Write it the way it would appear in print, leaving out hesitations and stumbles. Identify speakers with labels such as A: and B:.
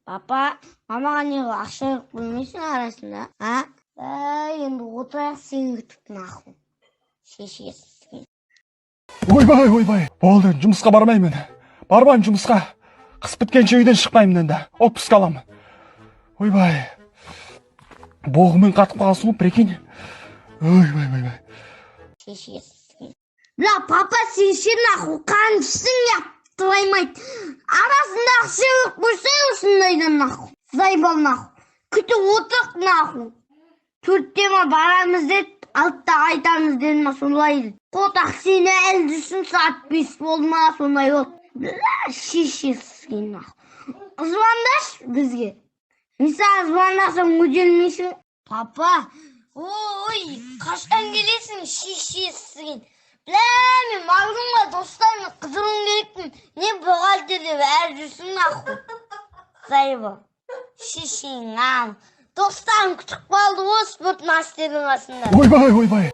A: Papa, mamaga niye akşam yok bilmiyorsun arasında? Ha? Endi oturaq seni kütüp nahу. Шешесін.
B: Ойбай, болды, жұмысқа бармаймын. Бармаймын жұмысқа. Қыс біткенше үйден шықпаймын енді. Отпуск аламын. Ойбай. Боғымен қатып қалсын, прикинь. Ойбай.
A: Шешесін. Бля, папа, сен ше наху қаншысың яптыраймайды. Арасында ақша жоқ болса осындайдан наху. Зайбал наху. Күтіп отырық наху. Төрттема барамыз деді, алтта айтамыз деді ма солай деді. Қотақ сені әлдісін саат 5 болма сондай от. Бля, шешесін наху. Звондаш бізге. Мысалы звондасың өделмейсің. Папа, ой, қаштан келесің шешесін. Бля, мен мағлумға достарыммен қызылым керекпін. Не бұғалды деп әр жүрсің наху. Зайба. Шешең ал. Достарым күтіп қалды, о спорт мастердің қасында.
B: Ойбай.